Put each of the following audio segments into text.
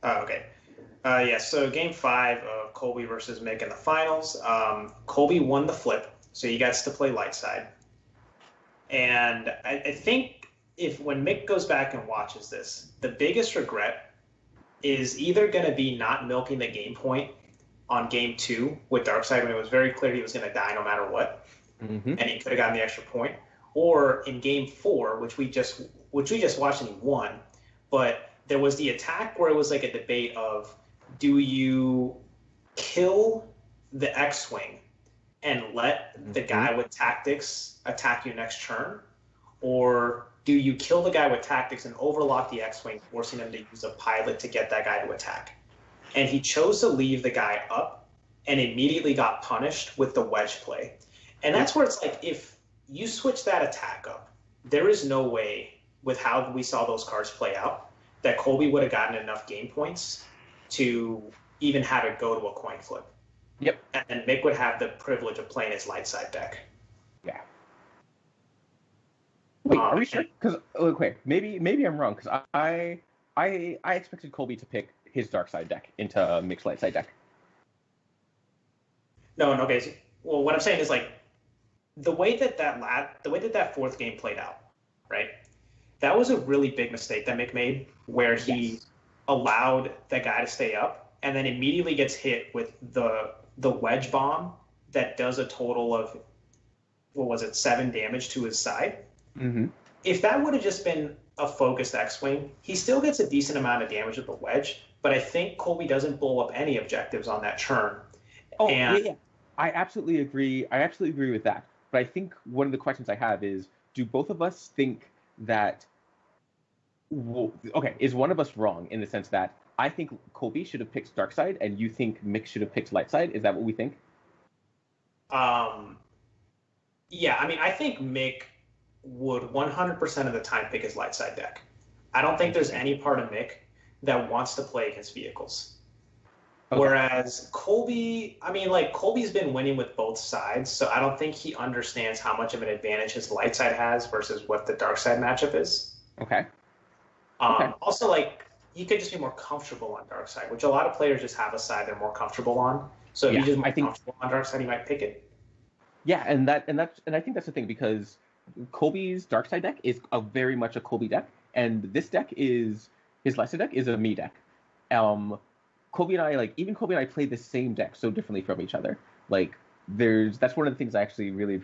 Oh, okay. Yeah, so game five of Colby versus Mick in the finals. Colby won the flip, so he gets to play light side. And I think if when Mick goes back and watches this, the biggest regret is either going to be not milking the game point on game two with Darkseid when it was very clear he was going to die no matter what, Mm-hmm. and he could have gotten the extra point, or in game four, which we just watched and he won, but there was the attack where it was like a debate of do you kill the X-wing and let the guy with tactics attack you next turn, or do you kill the guy with tactics and overlock the X-wing, forcing him to use a pilot to get that guy to attack? And he chose to leave the guy up and immediately got punished with the wedge play. And that's where it's like, if you switch that attack up, there is no way, with how we saw those cards play out, that Colby would have gotten enough game points to even have it go to a coin flip. Yep. And Mick would have the privilege of playing his light side deck. Yeah. Wait, are we sure? Because okay, maybe I'm wrong. Because I expected Colby to pick his dark side deck into a mixed light side deck. No, okay. So, well, what I'm saying is like the way that fourth game played out, right? That was a really big mistake that Mick made, where he allowed that guy to stay up and then immediately gets hit with the wedge bomb that does a total of, what was it, 7 damage to his side. Mm-hmm. If that would have just been a focused X-wing, he still gets a decent amount of damage with the wedge, but I think Colby doesn't blow up any objectives on that turn. Oh, yeah. I absolutely agree. I absolutely agree with that. But I think one of the questions I have is, do both of us think that, is one of us wrong in the sense that I think Colby should have picked dark side and you think Mick should have picked light side? Is that what we think? Yeah, I mean, I think Mick would 100% of the time pick his light side deck. I don't think there's any part of Mick that wants to play against vehicles. Okay. Whereas Colby, I mean, like, Colby's been winning with both sides, so I don't think he understands how much of an advantage his light side has versus what the dark side matchup is. Okay. Also, like, you could just be more comfortable on dark side, which a lot of players just have a side they're more comfortable on. So if you're just more comfortable on dark side, you might pick it. Yeah, and I think that's the thing, because Colby's dark side deck is very much a Colby deck, and this deck is his light side deck is a me deck. Colby and I play the same deck so differently from each other. Like, that's one of the things I actually really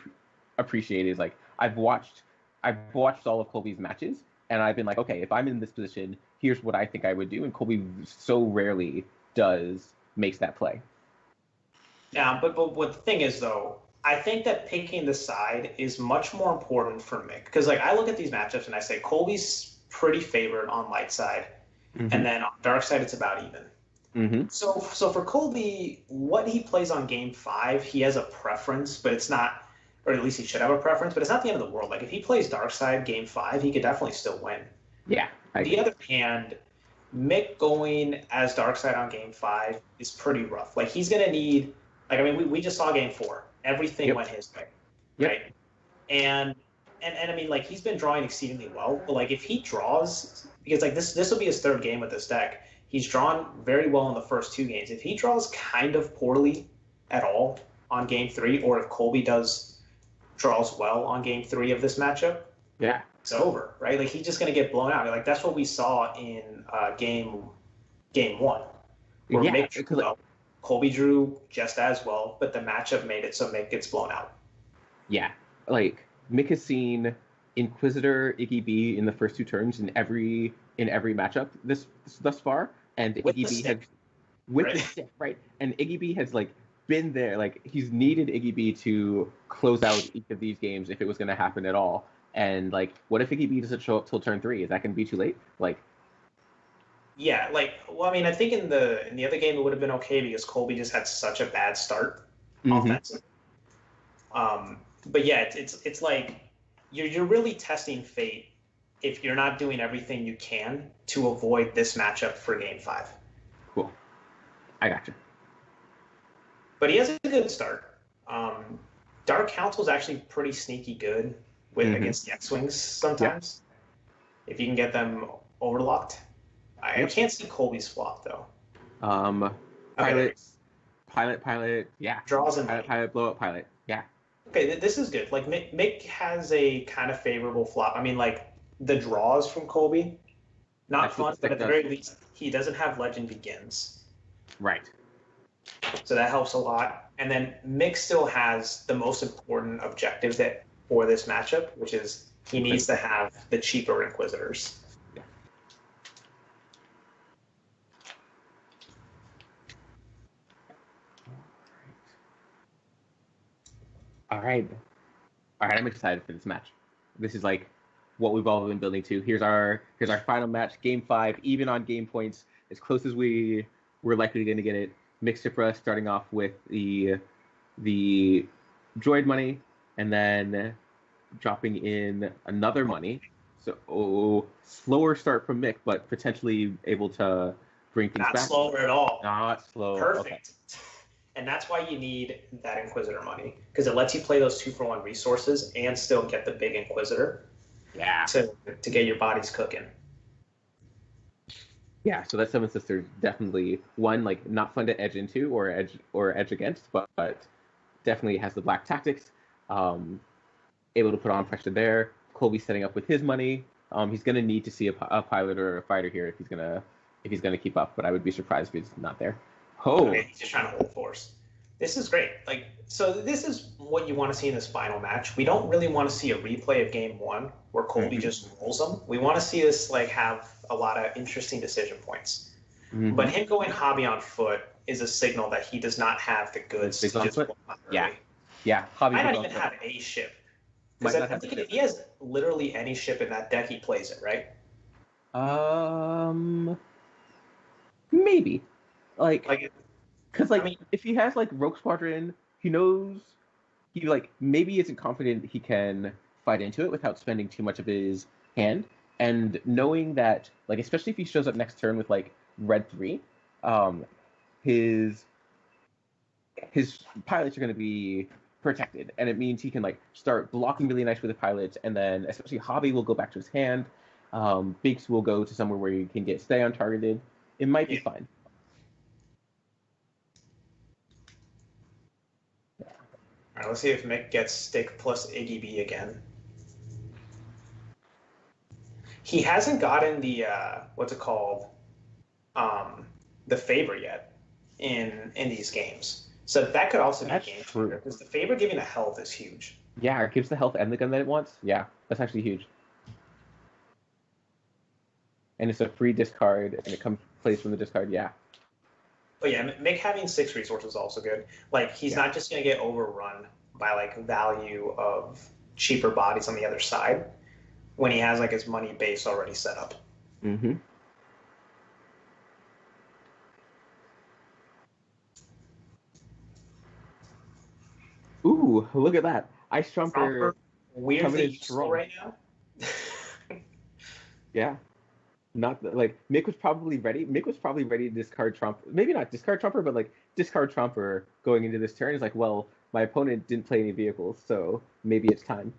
appreciate is, like, I've watched all of Colby's matches, and I've been like, okay, if I'm in this position, here's what I think I would do, and Colby so rarely makes that play. Yeah, but what the thing is, though, I think that picking the side is much more important for Mick, because, like, I look at these matchups and I say Colby's pretty favored on light side, and then on dark side it's about even. So for Colby, what he plays on game 5, he has a preference, but it's not, or at least he should have a preference, but it's not the end of the world. Like, if he plays dark side game 5, he could definitely still win. Yeah. On the other hand, Mick going as dark side on game 5 is pretty rough. Like, he's going to need, like, I mean, we just saw game 4. Everything went his way, right? And I mean, like, he's been drawing exceedingly well, but, like, if he draws, because, like, this will be his 3rd game with this deck. He's drawn very well in the first 2 games. If he draws kind of poorly at all on game 3, or if Colby draws well on game 3 of this matchup, it's over, right? Like, he's just going to get blown out. Like, that's what we saw in game 1, where Mick drew well. Colby drew just as well, but the matchup made it so Mick gets blown out. Yeah. Like, Mick has seen Inquisitor Iggy B in the first 2 turns in every matchup thus far. And with Iggy B the stick, right? And Iggy B has, like, been there. Like, he's needed Iggy B to close out each of these games if it was going to happen at all. And, like, what if Iggy B doesn't show up till turn 3? Is that going to be too late? Like, yeah, like, well, I mean, I think in the other game it would have been okay because Colby just had such a bad start offensively. But yeah, it's like you're really testing fate if you're not doing everything you can to avoid this matchup for game 5. Cool. I gotcha. But he has a good start. Dark Council is actually pretty sneaky good against the X-Wings sometimes, if you can get them overlocked. I can't see Colby's flop though. Um, Okay, pilot. Yeah, draws and pilot, money. pilot, blow up, pilot. Yeah, Okay, this is good. Like Mick has a kind of favorable flop. I mean, like the draws from Colby, not that's what the fun, but stick at the does. very least, he doesn't have Legend Begins, Right. so that helps a lot. And then Mick still has the most important objective that for this matchup, which is he needs to have the cheaper Inquisitors. Yeah. All right. All right. I'm excited for this match. This is like what we've all been building to. Here's our final match, Game 5, even on game points, as close as we're likely going to get it. Mixed for us, starting off with the droid money, and then dropping in another money. So slower start from Mick, but potentially able to bring things Not back. slower at all. Not slow. Perfect. Okay. And that's why you need that Inquisitor money, because it lets you play those 2-for-1 resources and still get the big Inquisitor. Yeah. To get your bodies cooking. Yeah, so that Seven Sister definitely one like not fun to edge into or edge against, but definitely has the black tactics. Able to put on pressure there. Colby setting up with his money. He's gonna need to see a pilot or a fighter here if he's gonna keep up. But I would be surprised if he's not there. Oh, okay, he's just trying to hold force. This is great. Like, so this is what you want to see in this final match. We don't really want to see a replay of Game 1 where Colby just rolls them. We want to see this like have a lot of interesting decision points. Mm-hmm. But him going hobby on foot is a signal that he does not have the goods to just foot? Yeah. Hobby might not even have a ship. Because I think if he has literally any ship in that deck, he plays it, right? Maybe. Because I mean, if he has like Rogue Squadron, he knows he like maybe isn't confident he can fight into it without spending too much of his hand, and knowing that like especially if he shows up next turn with like red 3, his pilots are going to be protected, and it means he can like start blocking really nice with the pilots, and then especially hobby will go back to his hand. Binks will go to somewhere where you can stay untargeted. It might be fine. All right, let's see if Mick gets stick plus ADB again. He hasn't gotten the what's it called, the favor yet in these games. So that could also be a game changer, because the favor giving a health is huge. Yeah, it gives the health and the gun that it wants. Yeah, that's actually huge. And it's a free discard, and it plays from the discard. Yeah. But yeah, Mick having 6 resources is also good. Like, he's not just going to get overrun by, like, value of cheaper bodies on the other side when he has, like, his money base already set up. Mm-hmm. Ooh, look at that. Ice Trumper weirdly useful right now. Yeah. Not like Mick was probably ready. Mick was probably ready to discard Trump. Maybe not discard Trumper, but like discard Trumper going into this turn. Is like, well, my opponent didn't play any vehicles, so maybe it's time.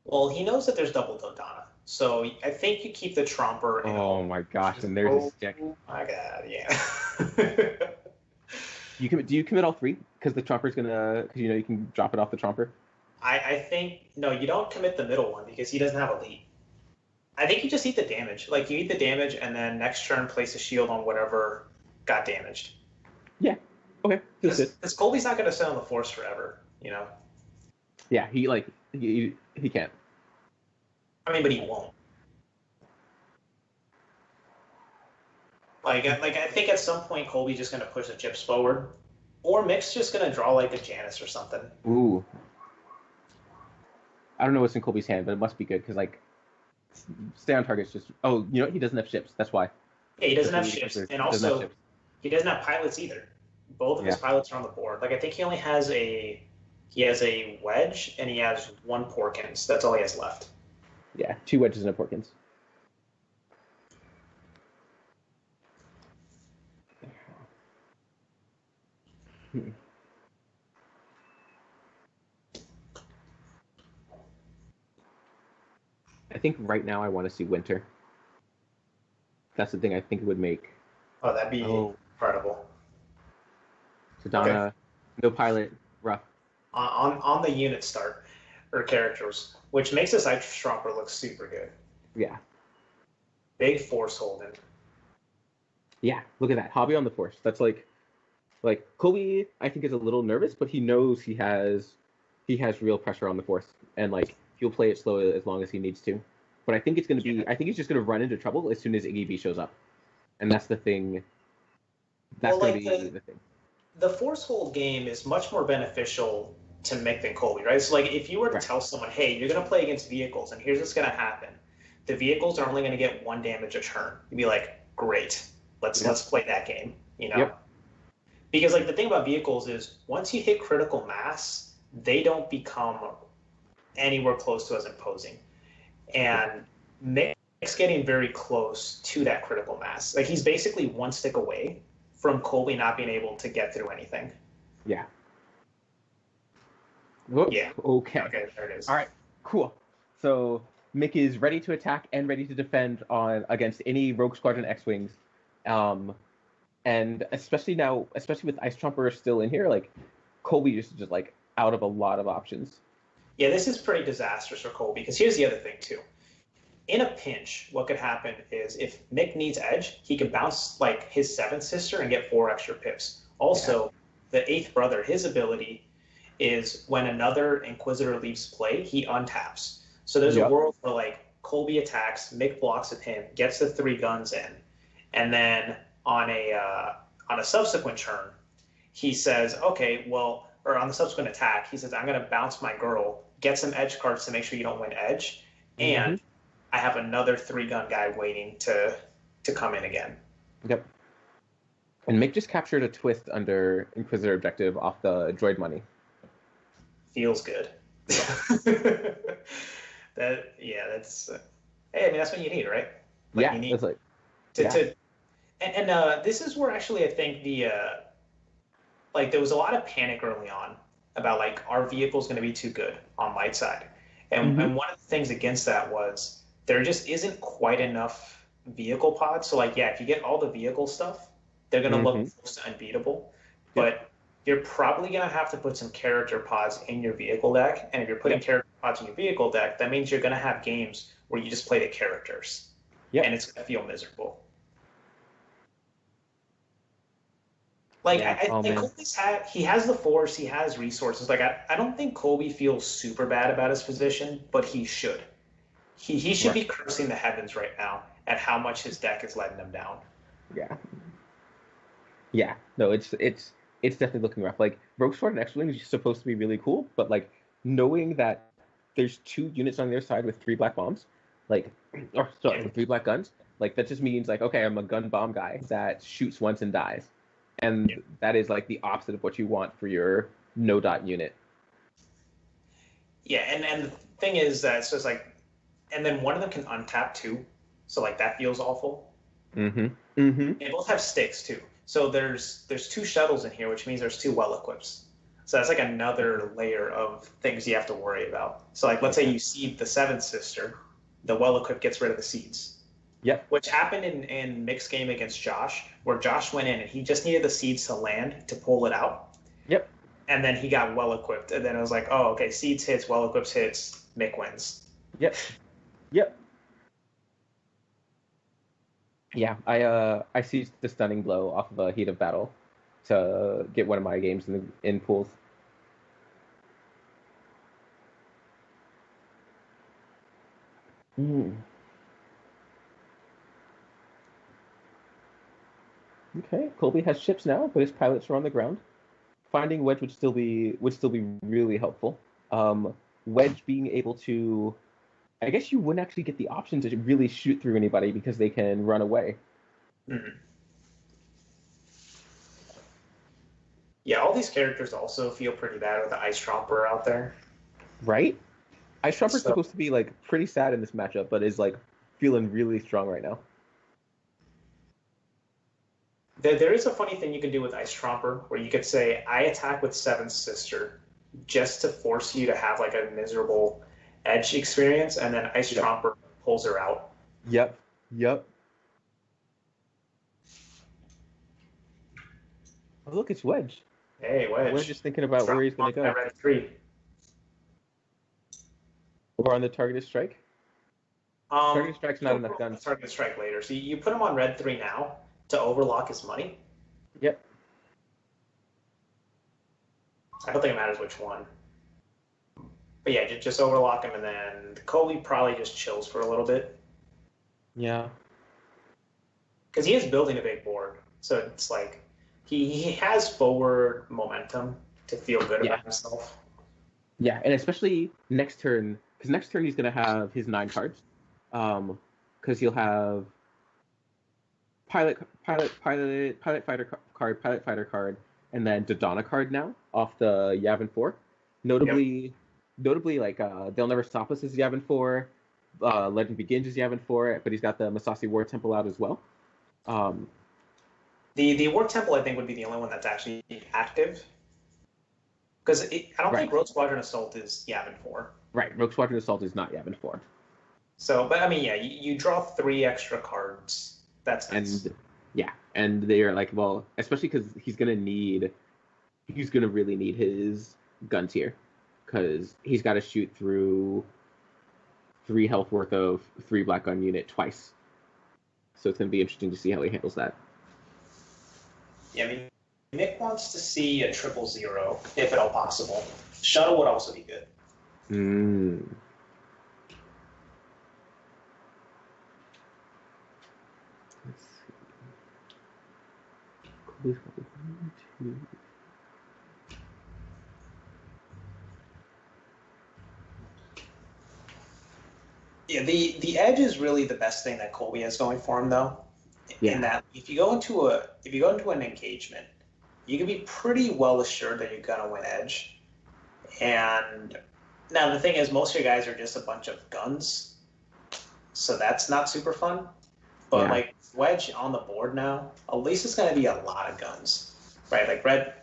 Well, he knows that there's double Dodonna, so I think you keep the Trumper. Oh my gosh! And there's a stick. Oh my god! Yeah. Do you commit all 3? Because the Trumper's gonna, because you can drop it off the Trumper. I think no, you don't commit the middle one because he doesn't have elite. I think you just eat the damage. Like, you eat the damage, and then next turn place a shield on whatever got damaged. Yeah. Okay. Because Colby's not going to sit on the force forever, Yeah, he can't. I mean, but he won't. Like I think at some point Colby's just going to push the chips forward, or Mick's just going to draw like a Janus or something. Ooh. I don't know what's in Colby's hand, but it must be good because like. Stay on target's just. Oh, he doesn't have ships. That's why. Yeah, he doesn't have ships, and also he doesn't have pilots either. Both of his pilots are on the board. Like, I think he only has a wedge and he has 1 Porkins. That's all he has left. Yeah, 2 wedges and a Porkins. I think right now I want to see Winter. That's the thing I think it would make. Oh, that'd be Oh, incredible. Okay. Sedana, no pilot, rough. On the unit start or characters, which makes this Ice Tromper look super good. Yeah. Big force holding. Yeah, look at that. Hobby on the force. That's like Colby I think is a little nervous, but he knows he has real pressure on the force and like he'll play it slow as long as he needs to. But I think it's gonna be I think he's just gonna run into trouble as soon as Iggy V shows up. And that's the thing. That's Well, gonna like be the thing. the force hold game is much more beneficial to Mick than Colby, right? So like if you were to Right. tell someone, hey, you're gonna play against vehicles and here's what's gonna happen. The vehicles are only gonna get 1 damage a turn. You'd be like, great. Let's play that game, you know? Yep. Because like the thing about vehicles is once you hit critical mass, they don't become anywhere close to as imposing. And Mick's getting very close to that critical mass. Like he's basically 1 stick away from Colby not being able to get through anything. Yeah. Whoop. Yeah. Okay. Okay, there it is. All right. Cool. So Mick is ready to attack and ready to defend on against any Rogue Squadron X-wings, and especially now, especially with Ice Trumper still in here, like Colby is just like out of a lot of options. Yeah, this is pretty disastrous for Colby because here's the other thing too. In a pinch, what could happen is if Mick needs edge, he could bounce like his 7th sister and get 4 extra pips. Also, the 8th brother, his ability is when another Inquisitor leaves play, he untaps. So there's a world where like Colby attacks, Mick blocks with him, gets the 3 guns in, and then on a subsequent turn, he says, okay, well, or on the subsequent attack, he says, I'm going to bounce my girl, get some edge cards to make sure you don't win edge, and I have another 3-gun guy waiting to come in again. Yep. And Mick just captured a twist under Inquisitor objective off the droid money. Feels good. That's hey, I mean that's what you need, right? Like, yeah, you need that's like and this is where actually I think the like there was a lot of panic early on about like our vehicle's going to be too good on light side, and one of the things against that was there just isn't quite enough vehicle pods. So like if you get all the vehicle stuff, they're going to look close to unbeatable, but you're probably going to have to put some character pods in your vehicle deck. And if you're putting character pods in your vehicle deck, that means you're going to have games where you just play the characters. And it's going to feel miserable. Like, I think Colby's he has the force, he has resources. Like, I don't think Colby feels super bad about his position, but he should. He should be cursing the heavens right now at how much his deck is letting him down. Yeah. Yeah. No, it's definitely looking rough. Like Rogue Squadron X-Wing is supposed to be really cool, but like knowing that there's 2 units on their side with 3 black bombs, with 3 black guns, like that just means like okay, I'm a gun bomb guy that shoots once and dies, and that is like the opposite of what you want for your no dot unit. Yeah, and the thing is that it's just like, and then one of them can untap too, so like that feels awful. They both have sticks too. So there's 2 shuttles in here, which means there's 2 well-equips. So that's like another layer of things you have to worry about. So like let's say you seed the 7th sister, the well-equipped gets rid of the seeds. Yep. Which happened in Mick's game against Josh, where Josh went in and he just needed the seeds to land to pull it out. Yep. And then he got well-equipped. And then it was like, oh, okay, seeds hits, well-equipped hits, Mick wins. Yep. Yeah, I seized the stunning blow off of a heat of battle to get one of my games in pools. Okay, Colby has ships now, but his pilots are on the ground. Finding Wedge would still be really helpful. Wedge being able to, I guess you wouldn't actually get the option to really shoot through anybody because they can run away. Yeah, all these characters also feel pretty bad with the Ice Tromper out there. Right? Ice Tromper's supposed to be like pretty sad in this matchup, but is like feeling really strong right now. There is a funny thing you can do with Ice Tromper where you could say, I attack with 7th sister just to force you to have like a miserable edge experience, and then Ice Tromper pulls her out. Yep. Oh, look, it's Wedge. Hey, Wedge is Wedge. thinking about Drop where he's on going to that go. red 3. Or on the targeted strike. Targeted strike's not enough guns. Target strike later. So you put him on red 3 now to overlock his money. Yep. I don't think it matters which one. But yeah, just overlock him, and then Colby probably just chills for a little bit. Yeah. Because he is building a big board. So it's like he has forward momentum to feel good about himself. Yeah, and especially next turn, because next turn he's going to have his 9 cards. Because he'll have pilot fighter card, and then Dodonna card now off the Yavin 4. Notably, like They'll Never Stop Us is Yavin 4. Legend Begins is Yavin 4, but he's got the Masasi War Temple out as well. The War Temple, I think, would be the only one that's actually active. Because I don't think Rogue Squadron Assault is Yavin 4. Right, Rogue Squadron Assault is not Yavin 4. So, but I mean, yeah, you draw 3 extra cards. That's nice. And they're like, well, especially because he's gonna really need his guns here, because he's got to shoot through 3 health worth of 3 black gun unit twice. So it's gonna be interesting to see how he handles that. Yeah, I mean, Mick wants to see a 000, if at all possible. Shuttle would also be good. Let's see. Yeah, the edge is really the best thing that Colby has going for him, though. In that, if you go into an engagement, you can be pretty well assured that you're gonna win edge. And now the thing is, most of your guys are just a bunch of guns, so that's not super fun. But like Wedge on the board now, at least it's gonna be a lot of guns, right? Like red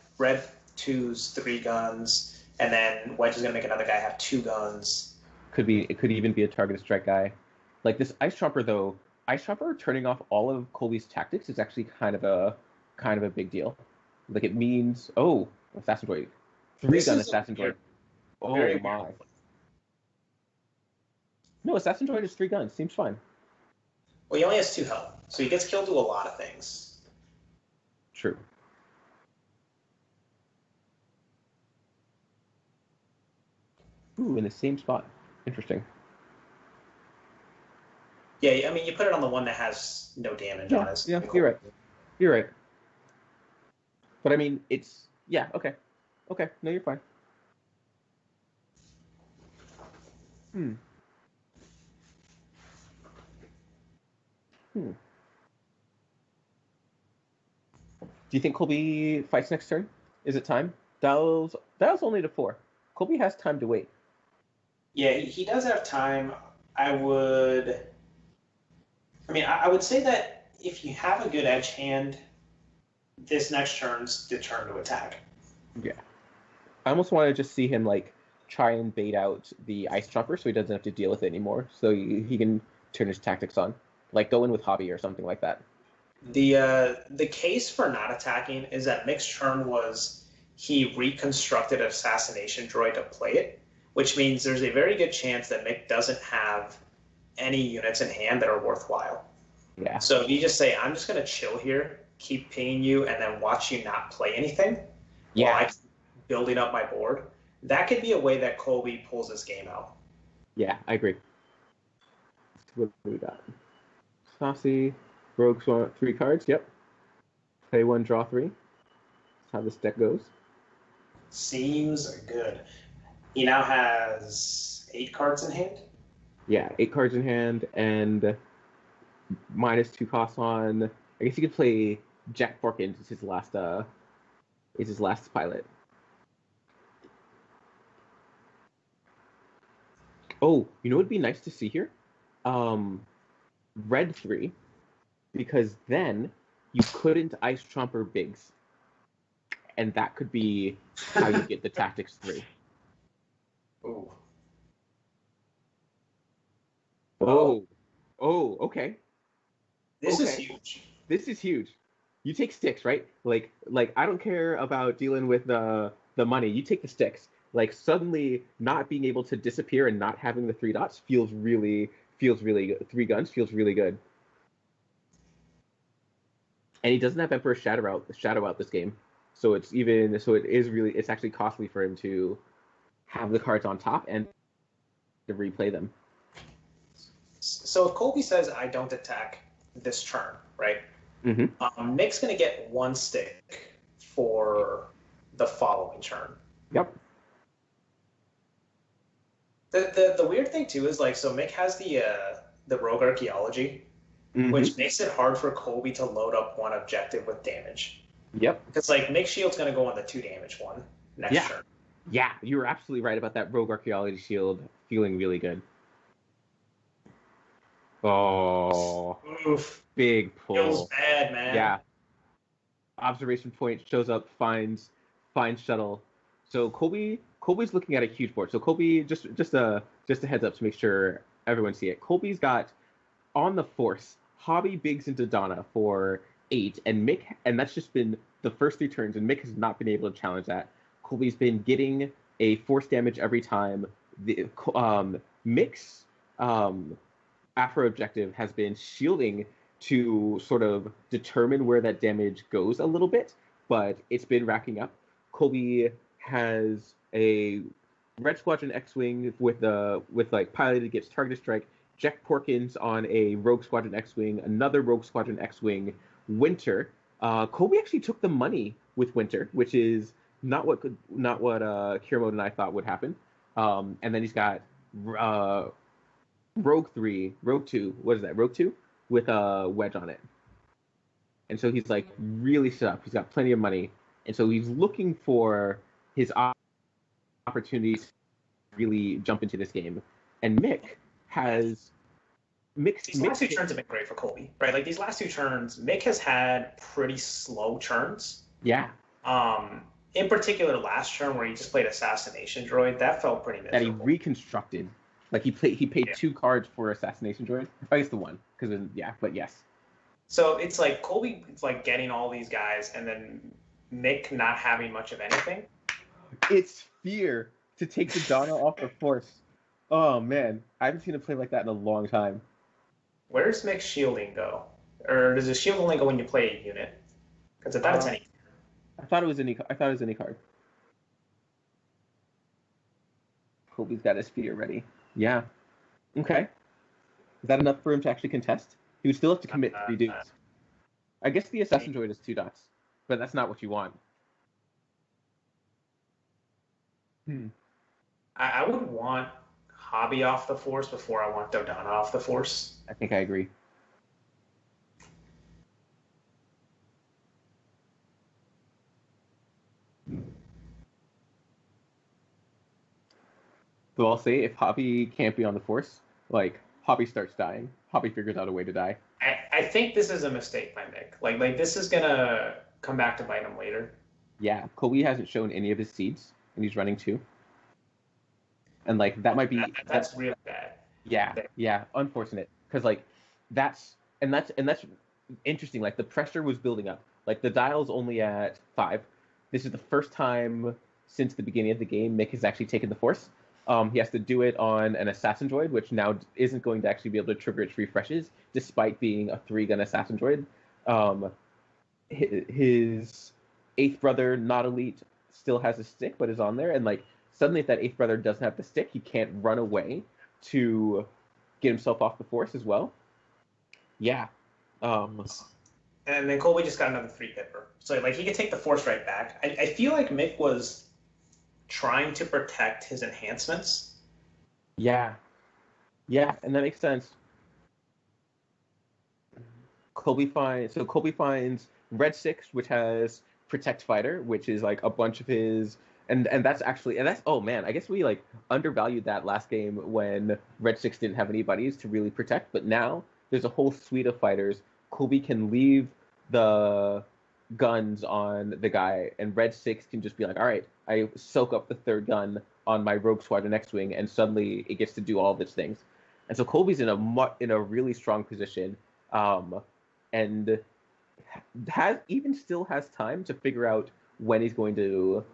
2's 3 guns, and then Wedge is gonna make another guy have 2 guns. It could even be a targeted strike guy. Like this Ice Chomper though, Ice Chomper turning off all of Colby's tactics is actually kind of a big deal. Like it means Assassin Droid. 3-gun Assassin Droid. Oh my. No, Assassin Droid is 3 guns. Seems fine. Well, he only has 2 health, so he gets killed to a lot of things. True. Ooh, in the same spot. Interesting. Yeah, I mean, you put it on the one that has no damage on it. Yeah, you're right. You're right. But I mean, it's okay. Okay, no, you're fine. Do you think Colby fights next turn? Is it time? Dial's only to 4. Colby has time to wait. Yeah, he does have time. I would say that if you have a good edge hand, this next turn's the turn to attack. Yeah. I almost want to just see him like try and bait out the Ice Chomper so he doesn't have to deal with it anymore. So he can turn his tactics on. Like go in with Hobby or something like that. The case for not attacking is that Mick's turn was he reconstructed Assassination Droid to play it, which means there's a very good chance that Mick doesn't have any units in hand that are worthwhile. Yeah. So if you just say, I'm just going to chill here, keep pinging you, and then watch you not play anything while I keep building up my board, that could be a way that Colby pulls this game out. Yeah, I agree. What do we got? Saucy, Rogue Swan, 3 cards, yep. Play 1, draw 3. That's how this deck goes. Seems good. He now has 8 cards in hand? Yeah, 8 cards in hand, and -2 cost on. I guess you could play Jack Porkins. It's his last pilot. Oh, you know what would be nice to see here? Red 3, because then you couldn't Ice Chomper Biggs, and that could be how you get the Tactics 3. Ooh. Oh, okay. This is huge. This is huge. you take sticks, right? Like I don't care about dealing with the money. You take the sticks. Like suddenly not being able to disappear and not having the three dots feels really good. Three guns feels really good. And he doesn't have Emperor Shadow out this game, so it's actually costly for him to have the cards on top and to replay them. So if Colby says I don't attack this turn, right? Mm-hmm. Mick's gonna get one stick for the following turn. Yep. The weird thing too is like, so Mick has the Rogue Archaeology, Mm-hmm. which makes it hard for Colby to load up one objective with damage. Yep. Because like Mick Shield's gonna go on the 2 damage one next turn. Yeah, you were absolutely right about that Rogue Archaeology Shield feeling really good. Oh, Oof. big pull. Feels bad, man. Yeah. Observation point shows up, finds shuttle. So Colby's looking at a huge board. So Colby, just a heads up to make sure everyone see it. Colby's got on the Force Hobby Biggs into Donna for 8, and Mick, and that's just been the first 3 turns, and Mick has not been able to challenge that. Colby's been getting a force damage every time. The Mick's Afro objective has been shielding to sort of determine where that damage goes a little bit, but it's been racking up. Colby has a Red Squadron X-Wing with like piloted, gets targeted strike. Jack Porkins on a Rogue Squadron X-Wing, another Rogue Squadron X-Wing, Winter. Colby actually took the money with Winter, which is not what Kiramode and I thought would happen. And then he's got Rogue 2, what is that? Rogue 2 with a wedge on it. And so he's like really set up. He's got plenty of money. And so he's looking for his opportunities to really jump into this game. And Mick has These last 2 turns have been great for Colby, right? Like these last 2 turns, Mick has had pretty slow turns. Yeah. In particular, last turn where he just played Assassination Droid, that felt pretty miserable. That he reconstructed. Like he paid 2 cards for Assassination Droid. I guess the one, but yes. So it's like Colby, it's like getting all these guys, and then Mick not having much of anything. It's fear to take the Donna off the Force. Oh man, I haven't seen him play like that in a long time. Where does Mick's shielding go? Or does the shield only go when you play a unit? Because I thought it's any. I thought it was any card. Colby's got his fear ready. Yeah. Okay. Is that enough for him to actually contest? He would still have to commit 3 dudes. I guess the Assassin Droid is 2 dots, but that's not what you want. I would want Hobby off the Force before I want Dodonna off the Force. I think I agree. So I'll say if Hobby can't be on the Force, like Hobby starts dying. Hobby figures out a way to die. I think this is a mistake by Mick. Like this is gonna come back to bite him later. Yeah, Colby hasn't shown any of his seeds, and he's running 2. And like that might be that's really bad. Yeah, unfortunate because like that's interesting. Like the pressure was building up. Like the dial's only at 5. This is the first time since the beginning of the game Mick has actually taken the Force. He has to do it on an Assassin Droid, which now isn't going to actually be able to trigger its refreshes, despite being a 3-gun Assassin Droid. His 8th brother, not elite, still has a stick, but is on there. And like suddenly, if that 8th brother doesn't have the stick, he can't run away to get himself off the Force as well. Yeah. And then Colby just got another 3-pipper. So like he could take the Force right back. I feel like Mick was trying to protect his enhancements. Yeah, and that makes sense. Colby finds Red 6, which has Protect Fighter, which is like a bunch of his, and that's oh man, I guess we like undervalued that last game when Red 6 didn't have any buddies to really protect, but now there's a whole suite of fighters. Colby can leave the guns on the guy, and Red 6 can just be like, all right, I soak up the 3rd gun on my Rogue Squadron X-Wing, and suddenly it gets to do all of its things. And so Colby's in a really strong position, and still has time to figure out when he's going to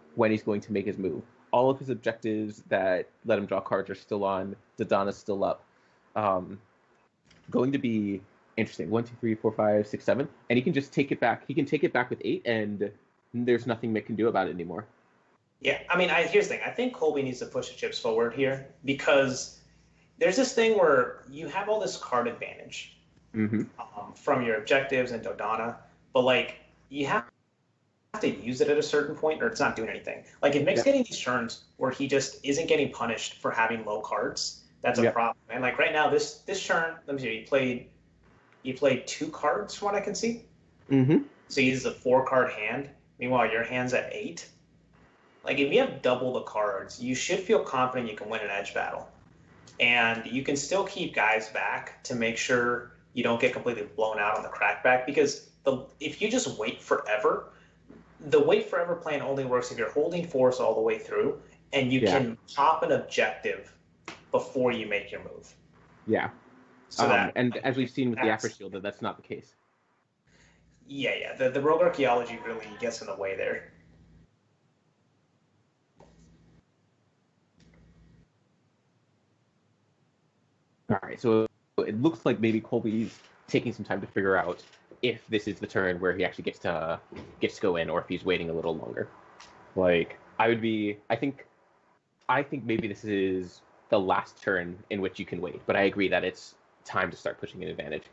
make his move. All of his objectives that let him draw cards are still on. Dodonna's still up. Going to be interesting. 1, 2, 3, 4, 5, 6, 7, and he can just take it back. He can take it back with 8, and there's nothing Mick can do about it anymore. Yeah, I mean, here's the thing. I think Colby needs to push the chips forward here because there's this thing where you have all this card advantage from your objectives and Dodonna, but like you have to use it at a certain point or it's not doing anything. Like if Mick's getting these turns where he just isn't getting punished for having low cards, that's a problem. And like right now, this turn, let me see, he played 2 cards from what I can see. So he uses a 4-card hand. Meanwhile, your hand's at 8. Like if you have double the cards, you should feel confident you can win an edge battle. And you can still keep guys back to make sure you don't get completely blown out on the crackback because if you just wait forever, the wait forever plan only works if you're holding force all the way through and you can pop an objective before you make your move. Yeah. So and as we've seen with the After Shield, that's not the case. Yeah. The Rogue Archaeology really gets in the way there. All right, so it looks like maybe Colby's taking some time to figure out if this is the turn where he actually gets to go in, or if he's waiting a little longer. Like I think maybe this is the last turn in which you can wait, but I agree that it's time to start pushing an advantage.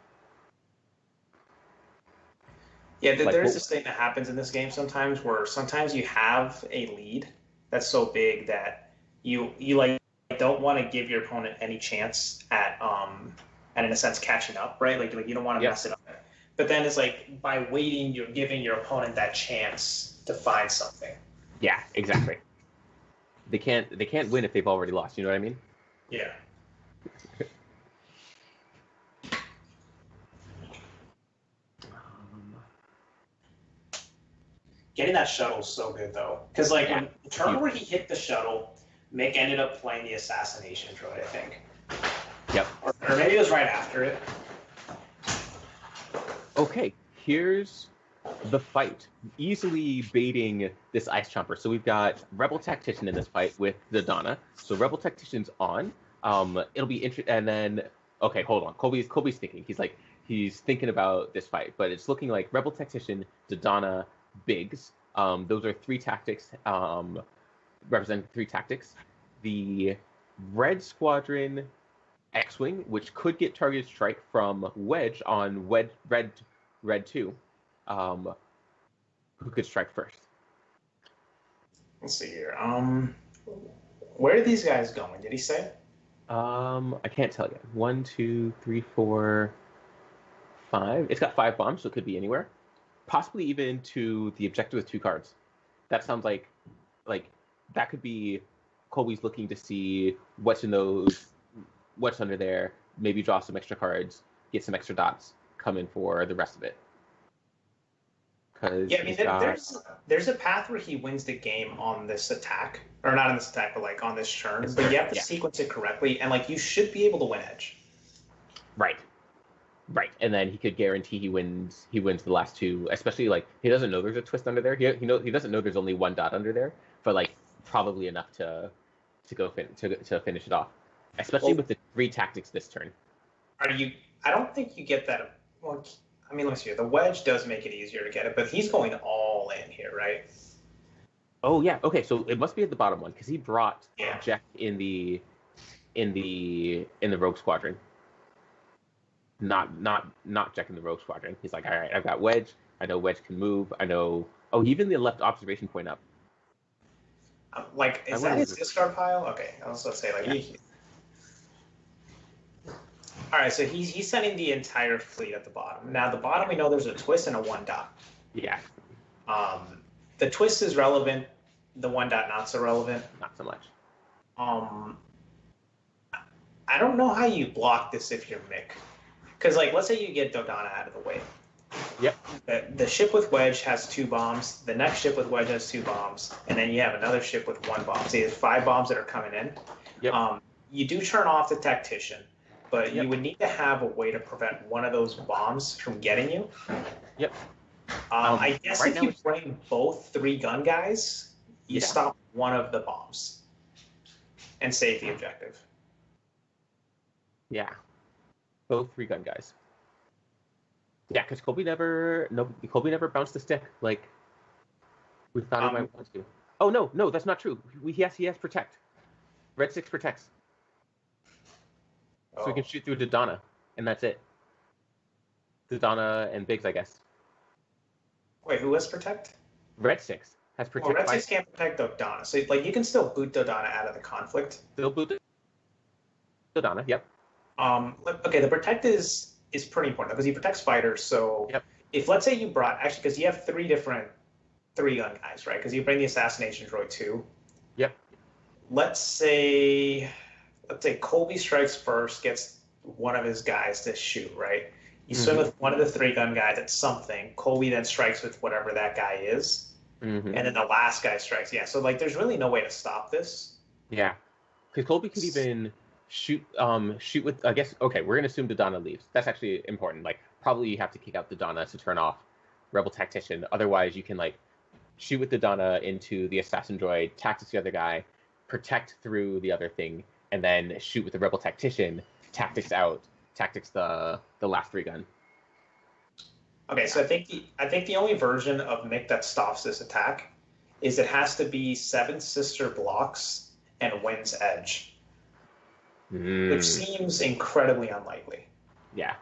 Yeah, there's this thing that happens in this game sometimes where sometimes you have a lead that's so big that you like don't want to give your opponent any chance at in a sense catching up, right? Like you don't want to mess it up. But then it's like by waiting, you're giving your opponent that chance to find something. Yeah, exactly. They can't win if they've already lost. You know what I mean? Yeah. Getting that shuttle is so good though, because like when the turn where he hit the shuttle, Mick ended up playing the assassination droid, I think. Yep. Or maybe it was right after it. Okay, here's the fight. Easily baiting this Ice Chomper. So we've got Rebel Tactician in this fight with the Donna. So Rebel Tactician's on. It'll be interesting. And then, okay, hold on. Colby's thinking. He's thinking about this fight, but it's looking like Rebel Tactician, Dodonna, Biggs. Those are 3 tactics. Represent 3 tactics. The Red Squadron X-Wing, which could get targeted strike from Wedge on Red 2. Who could strike first? Let's see here. Where are these guys going? Did he say? I can't tell you. 1, 2, 3, 4, 5. It's got 5 bombs, so it could be anywhere. Possibly even to the objective with 2 cards. That sounds like that could be Colby's looking to see what's under there, maybe draw some extra cards, get some extra dots, come in for the rest of it. Yeah, I mean, there's a path where he wins the game on this attack, or not on this attack, but like on this turn. But you have to sequence it correctly, and like you should be able to win edge. Right, and then he could guarantee he wins the last 2. Especially like he doesn't know there's a twist under there. He doesn't know there's only 1 dot under there, but like probably enough to finish it off. Especially with the 3 tactics this turn. I don't think you get that. Well, I mean, let's see. The wedge does make it easier to get it, but he's going all in here, right? Oh yeah. Okay, so it must be at the bottom one because he brought Jack in the Rogue Squadron. Not Jack in the Rogue Squadron. He's like, all right, I've got Wedge. I know Wedge can move. I know. Oh, even the left observation point up. Is that his discard pile? Okay, let's say all right, so he's sending the entire fleet at the bottom. Now, at the bottom, we know there's a twist and a 1 dot. Yeah. The twist is relevant. The 1 dot not so relevant. Not so much. I don't know how you block this if you're Mick. Because, let's say you get Dodonna out of the way. Yep. The ship with Wedge has 2 bombs. The next ship with Wedge has 2 bombs. And then you have another ship with 1 bomb. So you have 5 bombs that are coming in. Yep. You do turn off the Tactician. But you would need to have a way to prevent one of those bombs from getting you. Yep. I guess Right if now you bring both 3-gun guys, you Yeah. stop one of the bombs and save the objective. Yeah. Both 3-gun guys. Yeah, because Colby never bounced the stick like we thought he might want to. Oh no, that's not true. He has protect. Red 6 protects. So we can shoot through Dodonna, and that's it. Dodonna and Biggs, I guess. Wait, who has protect? Red 6 has protect. Well, Red 6 can't protect Dodonna, so like you can still boot Dodonna out of the conflict. Still boot Dodonna, yep. Okay, the protect is pretty important because he protects fighters. So if let's say you brought actually because you have 3 different 3-gun guys, right? Because you bring the assassination droid too. Yep. Let's say Colby strikes first, gets one of his guys to shoot, right? You swim with one of the 3-gun guys at something. Colby then strikes with whatever that guy is. And then the last guy strikes. Yeah, so like there's really no way to stop this. Yeah. Because Colby could even shoot with, I guess, okay, we're going to assume Dodonna leaves. That's actually important. Like, probably you have to kick out Dodonna to turn off Rebel Tactician. Otherwise, you can, like, shoot with Dodonna into the Assassin Droid, tactics the other guy, protect through the other thing, and then shoot with the Rebel Tactician, tactics the last 3-gun. Okay, so I think the only version of Mick that stops this attack is it has to be 7 sister blocks and Wind's Edge, which seems incredibly unlikely. Yeah.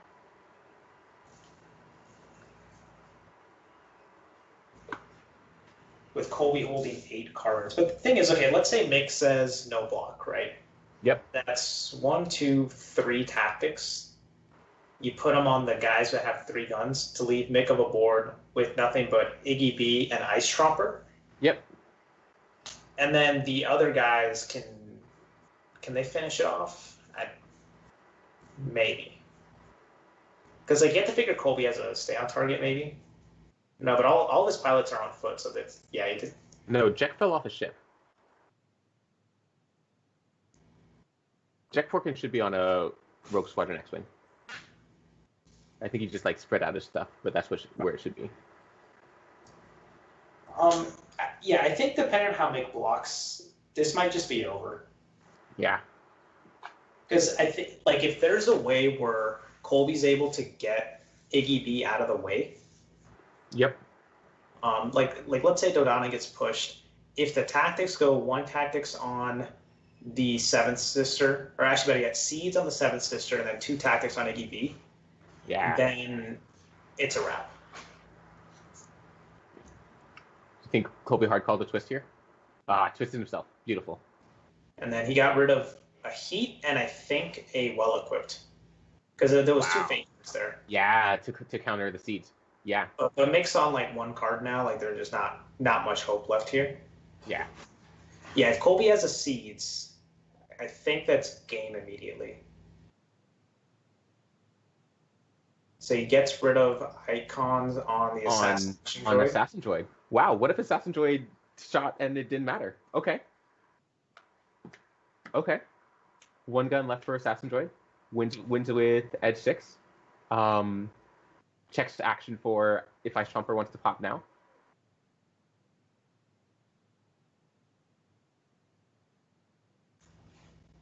With Colby holding 8 cards. But the thing is, okay, let's say Mick says no block, right? Yep. That's 1, 2, 3 tactics. You put them on the guys that have 3 guns to leave Mick of a board with nothing but Iggy B and Ice Tromper. Yep. And then the other guys can they finish it off? Maybe. Because like, you have to figure Colby has a stay on target, maybe. No, but all his pilots are on foot, so that's he did. No, Jack fell off a ship. Jack Porkin should be on a Rogue Squadron X-Wing. I think he just like spread out his stuff, but that's where it should be. Yeah, I think depending on how Mick blocks, this might just be over. Yeah. Because I think, like, if there's a way where Colby's able to get Iggy B out of the way. Yep. Like let's say Dodonna gets pushed. If the tactics go 1 tactics on the 7th sister, or actually better yet, seeds on the 7th sister, and then 2 tactics on Iggy B. Yeah. Then it's a wrap. You think Colby hard called a twist here? Twisted himself. Beautiful. And then he got rid of a heat and I think a well-equipped. Because there was 2 fainters there. Yeah, to counter the seeds. Yeah. But Mick's on like 1 card now. Like there's just not much hope left here. Yeah. Yeah, if Colby has a seeds, I think that's game immediately. So he gets rid of icons on the Assassin Droid. On Assassin Droid. Wow, what if Assassin Droid shot and it didn't matter? Okay. 1 gun left for Assassin Droid. Wins with Edge 6. Checks action for if Ice Tromper wants to pop now.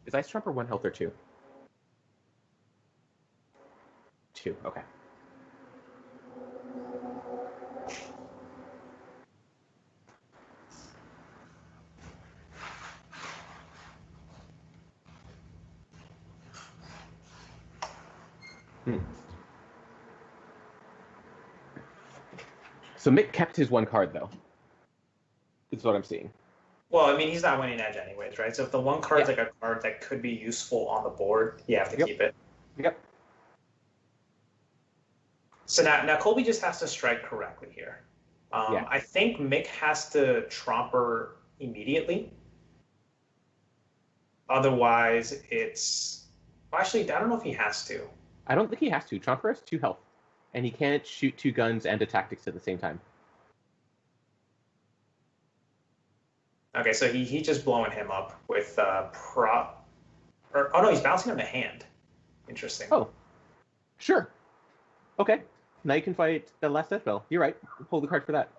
Is Ice Tromper 1 health or 2? 2, okay. So Mick kept his 1 card, though. Is what I'm seeing. Well, I mean, he's not winning Edge anyways, right? So if the 1 card's like a card that could be useful on the board, you have to keep it. Yep. So now Colby just has to strike correctly here. I think Mick has to Tromper immediately. Otherwise, it's... Well, actually, I don't know if he has to. I don't think he has to. Tromper has 2 health. And he can't shoot 2 guns and a tactics at the same time. Okay, so he's just blowing him up with prop... oh, no, he's bouncing him to hand. Interesting. Oh, sure. Okay. Now you can fight the last death spell. You're right. Pull the card for that.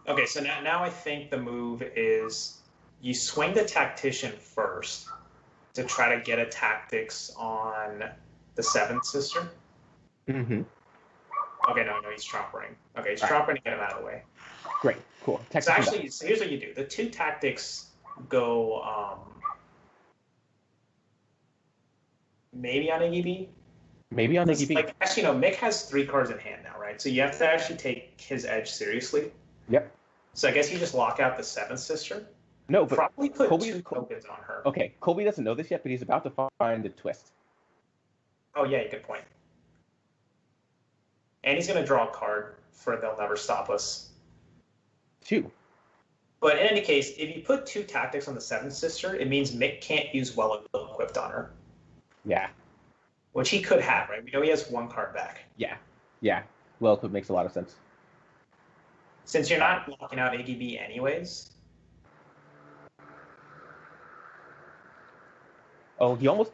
Okay, so now I think the move is you swing the tactician first to try to get a tactics on the seventh sister. Mm-hmm. Okay, no, he's trompering. Okay, he's trompering to get him out of the way. Great, cool. So actually, so here's what you do. The two tactics go maybe on AGB. Maybe on AGB. Like, actually, no, Mick has 3 cards in hand now, right? So you have to actually take his edge seriously. Yep. So I guess you just lock out the seventh sister. No, but probably put Colby, 2 tokens on her. Okay, Colby doesn't know this yet, but he's about to find a twist. Oh yeah, good point. And he's going to draw a card for They'll Never Stop Us. 2. But in any case, if you put 2 tactics on the seventh sister, it means Mick can't use well equipped on her. Yeah. Which he could have, right? We know he has 1 card back. Yeah. Well equipped makes a lot of sense. Since you're not locking out AGB anyways. Oh, he almost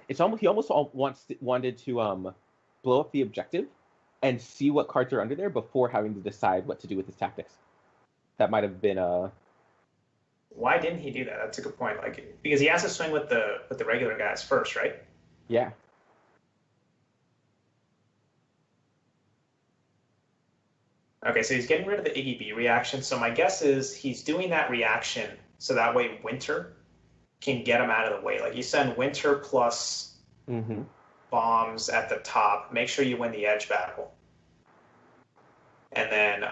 wanted to blow up the objective and see what cards are under there before having to decide what to do with his tactics. That might have been Why didn't he do that? That's a good point. Like, because he has to swing with the regular guys first, right? Yeah. Okay, so he's getting rid of the AGB reaction. So my guess is he's doing that reaction so that way Winter can get him out of the way. Like, you send Winter plus bombs at the top. Make sure you win the edge battle. And then,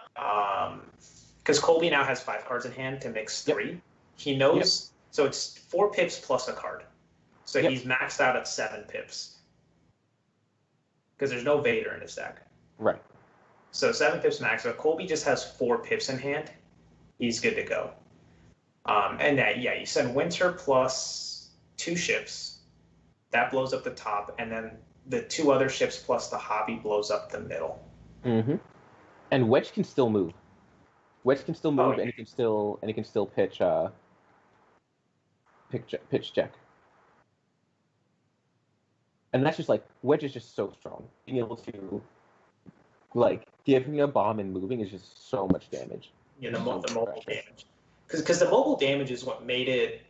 because Colby now has 5 cards in hand to mix 3. Yep. He knows, so it's 4 pips plus a card. So he's maxed out at 7 pips. Because there's no Vader in his deck. Right. So 7 pips max. So if Colby just has 4 pips in hand, he's good to go. And you send Winter plus 2 ships. That blows up the top, and then the 2 other ships plus the hobby blows up the middle. Mm-hmm. And Wedge can still move. Wedge can still move, and he can still pitch check. And that's just like Wedge is just so strong. Being able to giving a bomb and moving is just so much damage. Yeah, the mobile damage. Because the mobile damage is what made it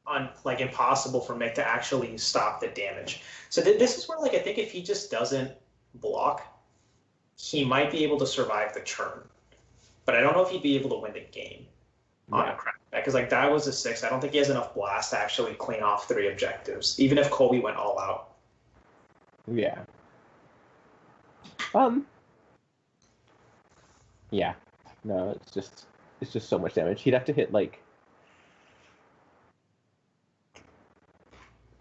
impossible for Mick to actually stop the damage. So this is where I think if he just doesn't block, he might be able to survive the turn. But I don't know if he'd be able to win the game on a crack deck. Because that was a 6. I don't think he has enough blast to actually clean off 3 objectives, even if Colby went all out. Yeah. Yeah. No, it's just so much damage. He'd have to hit But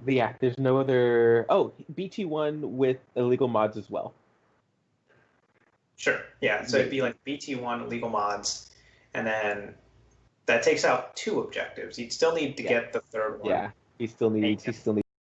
yeah, there's no other. Oh, BT1 with illegal mods as well. Sure. Yeah. So it'd be BT1 illegal mods, and then that takes out 2 objectives. You'd still need to get the third one. Yeah. He still needs